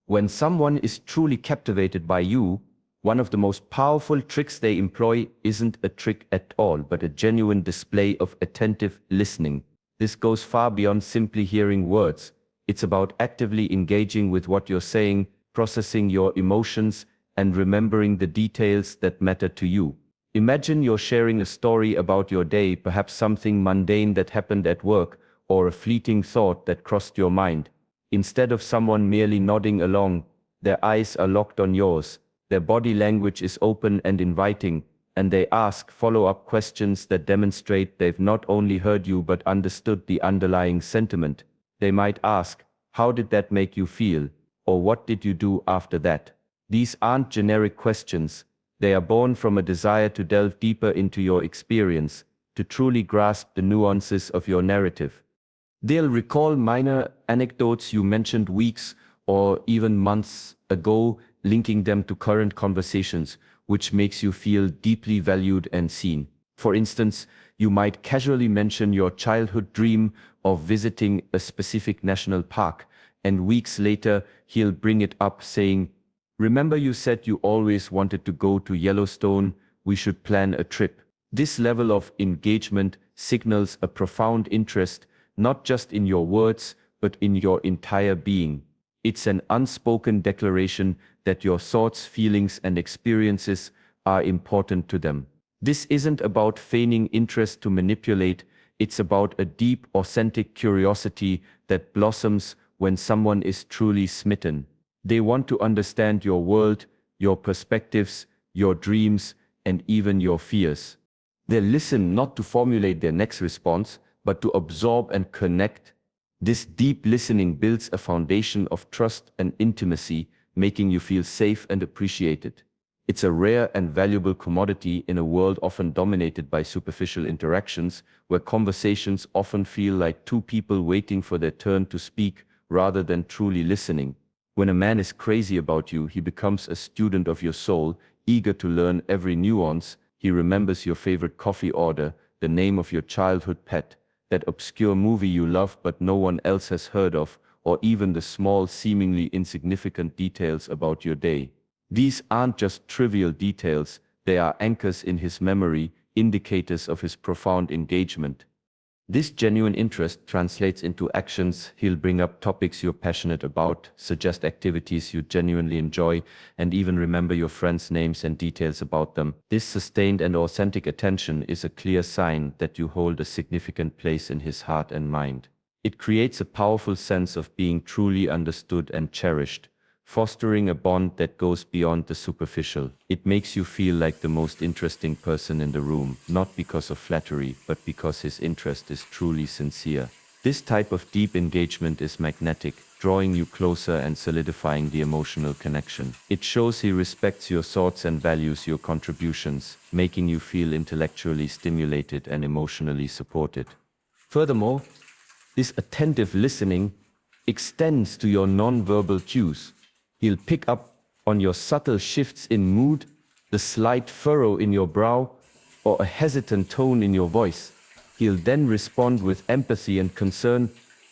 When someone is truly captivated by you, one of the most powerful tricks they employ isn't a trick at all, but a genuine display of attentive listening. This goes far beyond simply hearing words. It's about actively engaging with what you're saying, processing your emotions, and remembering the details that matter to you. Imagine you're sharing a story about your day, perhaps something mundane that happened at work, or a fleeting thought that crossed your mind. Instead of someone merely nodding along, their eyes are locked on yours, their body language is open and inviting, and they ask follow-up questions that demonstrate they've not only heard you but understood the underlying sentiment. They might ask, "How did that make you feel?" or "What did you do after that?" These aren't generic questions. They are born from a desire to delve deeper into your experience, to truly grasp the nuances of your narrative. They'll recall minor anecdotes you mentioned weeks or even months ago, linking them to current conversations, which makes you feel deeply valued and seen. For instance, you might casually mention your childhood dream of visiting a specific national park, and weeks later he'll bring it up saying, "Remember you said you always wanted to go to Yellowstone? We should plan a trip." This level of engagement signals a profound interest, not just in your words, but in your entire being. It's an unspoken declaration that your thoughts, feelings, and experiences are important to them. This isn't about feigning interest to manipulate, it's about a deep, authentic curiosity that blossoms when someone is truly smitten. They want to understand your world, your perspectives, your dreams, and even your fears. They listen not to formulate their next response, but to absorb and connect. This deep listening builds a foundation of trust and intimacy, making you feel safe and appreciated. It's a rare and valuable commodity in a world often dominated by superficial interactions, where conversations often feel like two people waiting for their turn to speak rather than truly listening. When a man is crazy about you, he becomes a student of your soul, eager to learn every nuance. He remembers your favorite coffee order, the name of your childhood pet, that obscure movie you love but no one else has heard of, or even the small, seemingly insignificant details about your day. These aren't just trivial details, they are anchors in his memory, indicators of his profound engagement. This genuine interest translates into actions. He'll bring up topics you're passionate about, suggest activities you genuinely enjoy, and even remember your friends' names and details about them. This sustained and authentic attention is a clear sign that you hold a significant place in his heart and mind. It creates a powerful sense of being truly understood and cherished, fostering a bond that goes beyond the superficial. It makes you feel like the most interesting person in the room, not because of flattery, but because his interest is truly sincere. This type of deep engagement is magnetic, drawing you closer and solidifying the emotional connection. It shows he respects your thoughts and values your contributions, making you feel intellectually stimulated and emotionally supported. Furthermore, this attentive listening extends to your non-verbal cues. He'll pick up on your subtle shifts in mood, the slight furrow in your brow, or a hesitant tone in your voice. He'll then respond with empathy and concern,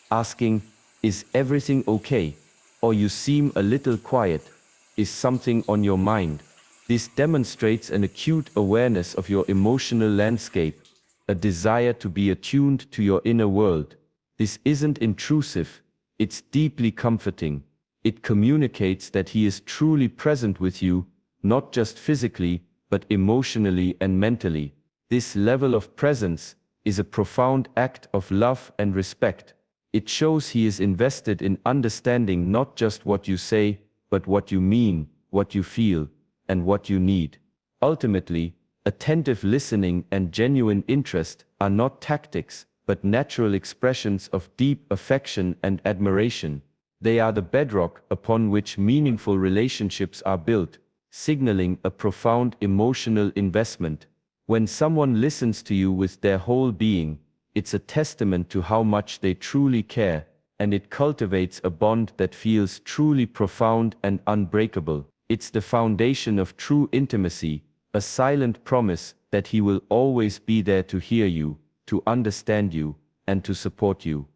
asking, "Is everything okay?" Or "You seem a little quiet. Is something on your mind?" This demonstrates an acute awareness of your emotional landscape, a desire to be attuned to your inner world. This isn't intrusive, it's deeply comforting. It communicates that he is truly present with you, not just physically, but emotionally and mentally. This level of presence is a profound act of love and respect. It shows he is invested in understanding not just what you say, but what you mean, what you feel, and what you need. Ultimately, attentive listening and genuine interest are not tactics, but natural expressions of deep affection and admiration. They are the bedrock upon which meaningful relationships are built, signaling a profound emotional investment. When someone listens to you with their whole being, it's a testament to how much they truly care, and it cultivates a bond that feels truly profound and unbreakable. It's the foundation of true intimacy, a silent promise that he will always be there to hear you, to understand you, and to support you.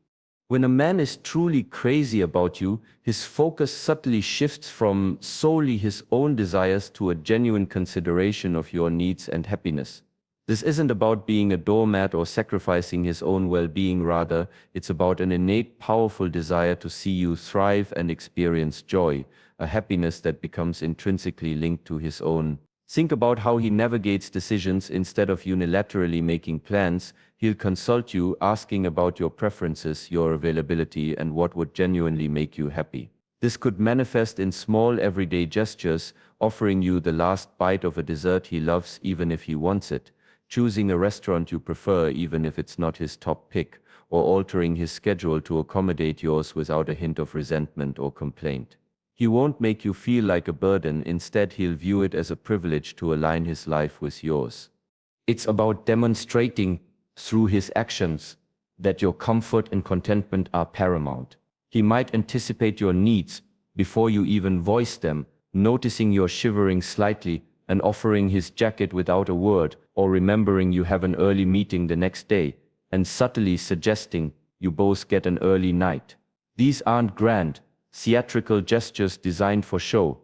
When a man is truly crazy about you, his focus subtly shifts from solely his own desires to a genuine consideration of your needs and happiness. This isn't about being a doormat or sacrificing his own well-being, rather, it's about an innate, powerful desire to see you thrive and experience joy, a happiness that becomes intrinsically linked to his own. Think about how he navigates decisions. Instead of unilaterally making plans, he'll consult you, asking about your preferences, your availability, and what would genuinely make you happy. This could manifest in small everyday gestures, offering you the last bite of a dessert he loves even if he wants it, choosing a restaurant you prefer even if it's not his top pick, or altering his schedule to accommodate yours without a hint of resentment or complaint. He won't make you feel like a burden. Instead, he'll view it as a privilege to align his life with yours. It's about demonstrating through his actions that your comfort and contentment are paramount. He might anticipate your needs before you even voice them, noticing you're shivering slightly and offering his jacket without a word, or remembering you have an early meeting the next day and subtly suggesting you both get an early night. These aren't grand, theatrical gestures designed for show.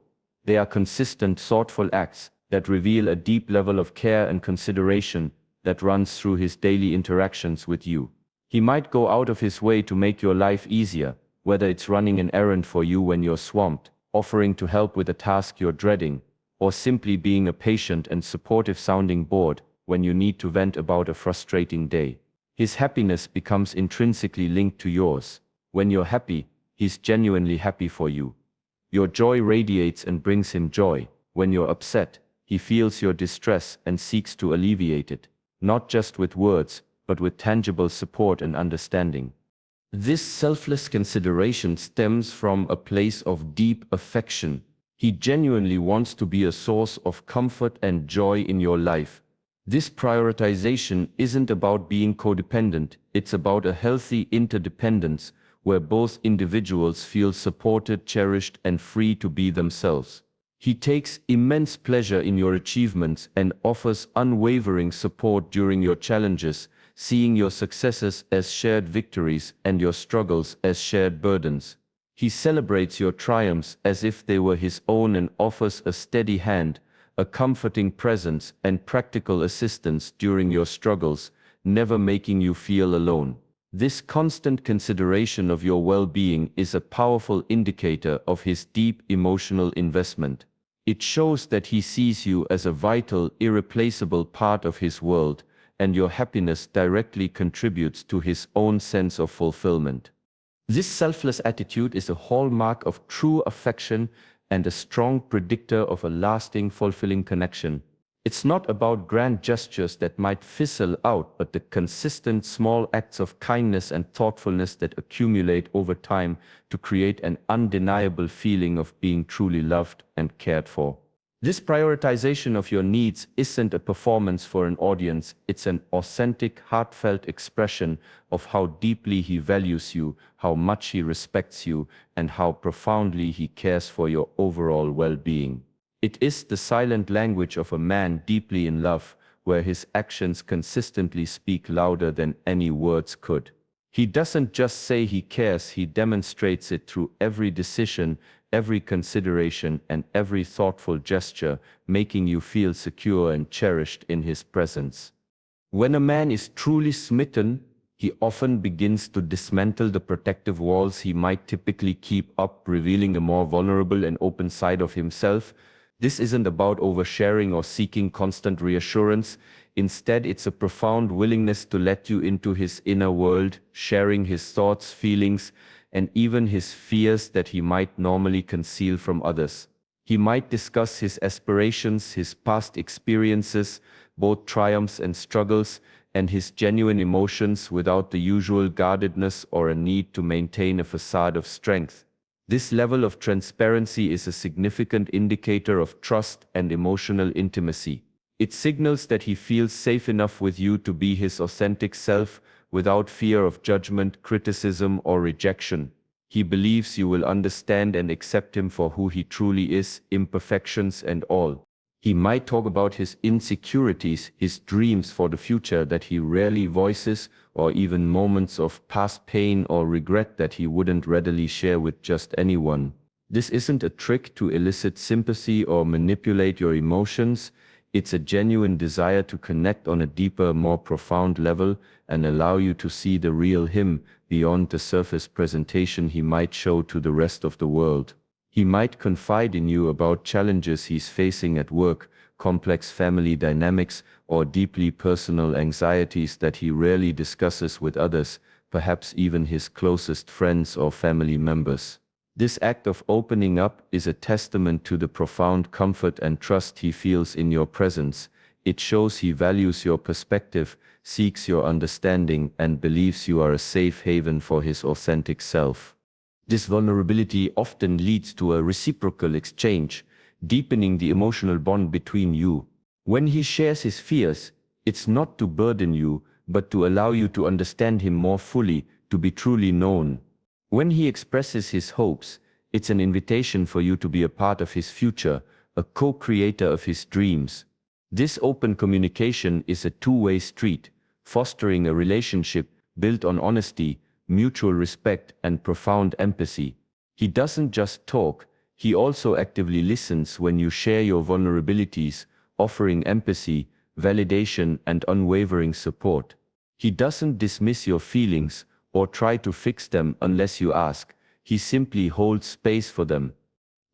They are consistent, thoughtful acts that reveal a deep level of care and consideration that runs through his daily interactions with you. He might go out of his way to make your life easier, whether it's running an errand for you when you're swamped, offering to help with a task you're dreading, or simply being a patient and supportive sounding board when you need to vent about a frustrating day. His happiness becomes intrinsically linked to yours. When you're happy, he's genuinely happy for you. Your joy radiates and brings him joy. When you're upset, he feels your distress and seeks to alleviate it, not just with words, but with tangible support and understanding. This selfless consideration stems from a place of deep affection. He genuinely wants to be a source of comfort and joy in your life. This prioritization isn't about being codependent, it's about a healthy interdependence where both individuals feel supported, cherished, and free to be themselves. He takes immense pleasure in your achievements and offers unwavering support during your challenges, seeing your successes as shared victories and your struggles as shared burdens. He celebrates your triumphs as if they were his own and offers a steady hand, a comforting presence, and practical assistance during your struggles, never making you feel alone. This constant consideration of your well-being is a powerful indicator of his deep emotional investment. It shows that he sees you as a vital, irreplaceable part of his world, and your happiness directly contributes to his own sense of fulfillment. This selfless attitude is a hallmark of true affection and a strong predictor of a lasting, fulfilling connection. It's not about grand gestures that might fizzle out, but the consistent small acts of kindness and thoughtfulness that accumulate over time to create an undeniable feeling of being truly loved and cared for. This prioritization of your needs isn't a performance for an audience, it's an authentic, heartfelt expression of how deeply he values you, how much he respects you, and how profoundly he cares for your overall well-being. It is the silent language of a man deeply in love, where his actions consistently speak louder than any words could. He doesn't just say he cares, he demonstrates it through every decision, every consideration, and every thoughtful gesture, making you feel secure and cherished in his presence. When a man is truly smitten, he often begins to dismantle the protective walls he might typically keep up, revealing a more vulnerable and open side of himself. This isn't about oversharing or seeking constant reassurance. Instead, it's a profound willingness to let you into his inner world, sharing his thoughts, feelings, and even his fears that he might normally conceal from others. He might discuss his aspirations, his past experiences, both triumphs and struggles, and his genuine emotions without the usual guardedness or a need to maintain a facade of strength. This level of transparency is a significant indicator of trust and emotional intimacy. It signals that he feels safe enough with you to be his authentic self without fear of judgment, criticism, or rejection. He believes you will understand and accept him for who he truly is, imperfections and all. He might talk about his insecurities, his dreams for the future that he rarely voices, or even moments of past pain or regret that he wouldn't readily share with just anyone. This isn't a trick to elicit sympathy or manipulate your emotions. It's a genuine desire to connect on a deeper, more profound level and allow you to see the real him beyond the surface presentation he might show to the rest of the world. He might confide in you about challenges he's facing at work, complex family dynamics, or deeply personal anxieties that he rarely discusses with others, perhaps even his closest friends or family members. This act of opening up is a testament to the profound comfort and trust he feels in your presence. It shows he values your perspective, seeks your understanding, and believes you are a safe haven for his authentic self. This vulnerability often leads to a reciprocal exchange, deepening the emotional bond between you. When he shares his fears, it's not to burden you, but to allow you to understand him more fully, to be truly known. When he expresses his hopes, it's an invitation for you to be a part of his future, a co-creator of his dreams. This open communication is a two-way street, fostering a relationship built on honesty, mutual respect, and profound empathy. He doesn't just talk, he also actively listens when you share your vulnerabilities, offering empathy, validation, and unwavering support. He doesn't dismiss your feelings or try to fix them unless you ask. He simply holds space for them.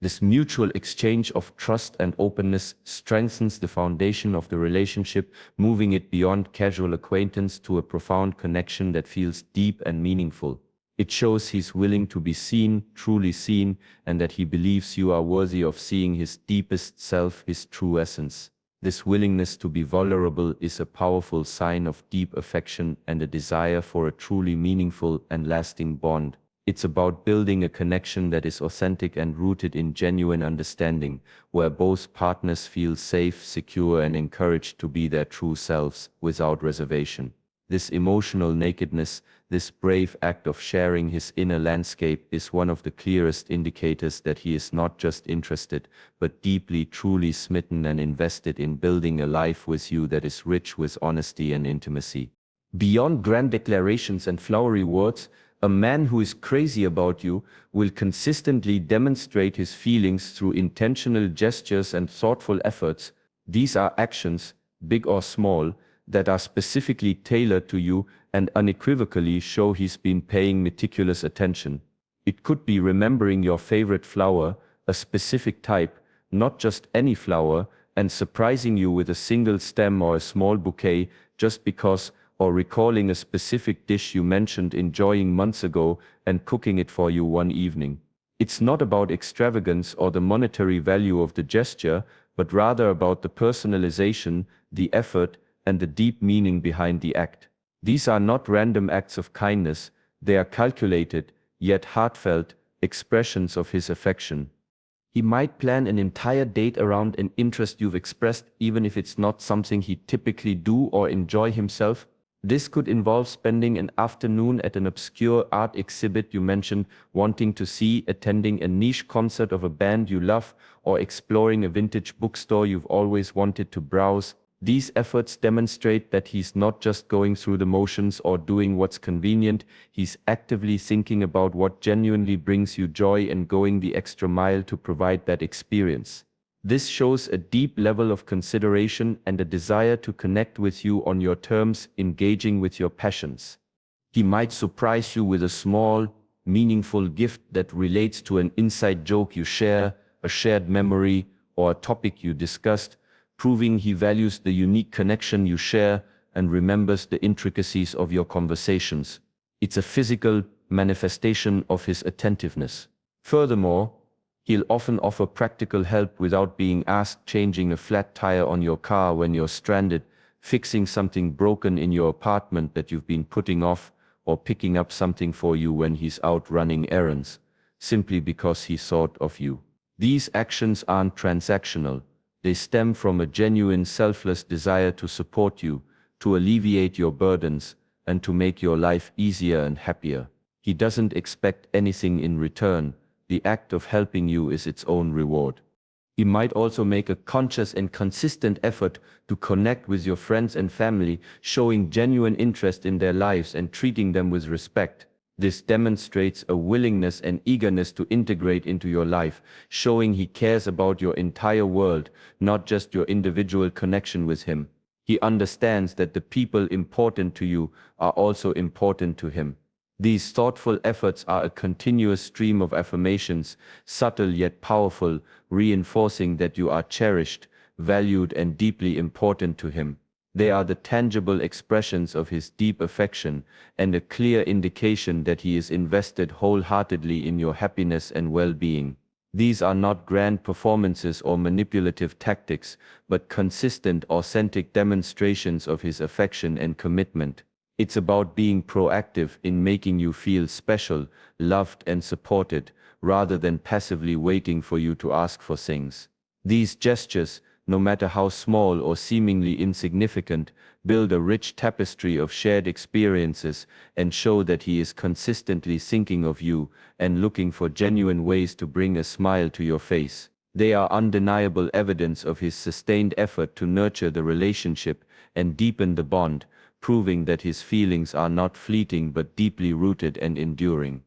This mutual exchange of trust and openness strengthens the foundation of the relationship, moving it beyond casual acquaintance to a profound connection that feels deep and meaningful. It shows he's willing to be seen, truly seen, and that he believes you are worthy of seeing his deepest self, his true essence. This willingness to be vulnerable is a powerful sign of deep affection and a desire for a truly meaningful and lasting bond. It's about building a connection that is authentic and rooted in genuine understanding, where both partners feel safe, secure, and encouraged to be their true selves without reservation. This emotional nakedness, this brave act of sharing his inner landscape, is one of the clearest indicators that he is not just interested, but deeply, truly smitten and invested in building a life with you that is rich with honesty and intimacy. Beyond grand declarations and flowery words, a man who is crazy about you will consistently demonstrate his feelings through intentional gestures and thoughtful efforts. These are actions, big or small, that are specifically tailored to you and unequivocally show he's been paying meticulous attention. It could be remembering your favorite flower, a specific type, not just any flower, and surprising you with a single stem or a small bouquet just because, or recalling a specific dish you mentioned enjoying months ago and cooking it for you one evening. It's not about extravagance or the monetary value of the gesture, but rather about the personalization, the effort, and the deep meaning behind the act. These are not random acts of kindness, they are calculated, yet heartfelt, expressions of his affection. He might plan an entire date around an interest you've expressed, even if it's not something he'd typically do or enjoy himself. This could involve spending an afternoon at an obscure art exhibit you mentioned wanting to see, attending a niche concert of a band you love, or exploring a vintage bookstore you've always wanted to browse. These efforts demonstrate that he's not just going through the motions or doing what's convenient, he's actively thinking about what genuinely brings you joy and going the extra mile to provide that experience. This shows a deep level of consideration and a desire to connect with you on your terms, engaging with your passions. He might surprise you with a small, meaningful gift that relates to an inside joke you share, a shared memory, or a topic you discussed, proving he values the unique connection you share and remembers the intricacies of your conversations. It's a physical manifestation of his attentiveness. Furthermore, he'll often offer practical help without being asked, changing a flat tire on your car when you're stranded, fixing something broken in your apartment that you've been putting off, or picking up something for you when he's out running errands, simply because he thought of you. These actions aren't transactional. They stem from a genuine selfless desire to support you, to alleviate your burdens, and to make your life easier and happier. He doesn't expect anything in return. The act of helping you is its own reward. He might also make a conscious and consistent effort to connect with your friends and family, showing genuine interest in their lives and treating them with respect. This demonstrates a willingness and eagerness to integrate into your life, showing he cares about your entire world, not just your individual connection with him. He understands that the people important to you are also important to him. These thoughtful efforts are a continuous stream of affirmations, subtle yet powerful, reinforcing that you are cherished, valued, and deeply important to him. They are the tangible expressions of his deep affection and a clear indication that he is invested wholeheartedly in your happiness and well-being. These are not grand performances or manipulative tactics, but consistent, authentic demonstrations of his affection and commitment. It's about being proactive in making you feel special, loved, and supported, rather than passively waiting for you to ask for things. These gestures, no matter how small or seemingly insignificant, build a rich tapestry of shared experiences and show that he is consistently thinking of you and looking for genuine ways to bring a smile to your face. They are undeniable evidence of his sustained effort to nurture the relationship and deepen the bond, proving that his feelings are not fleeting but deeply rooted and enduring.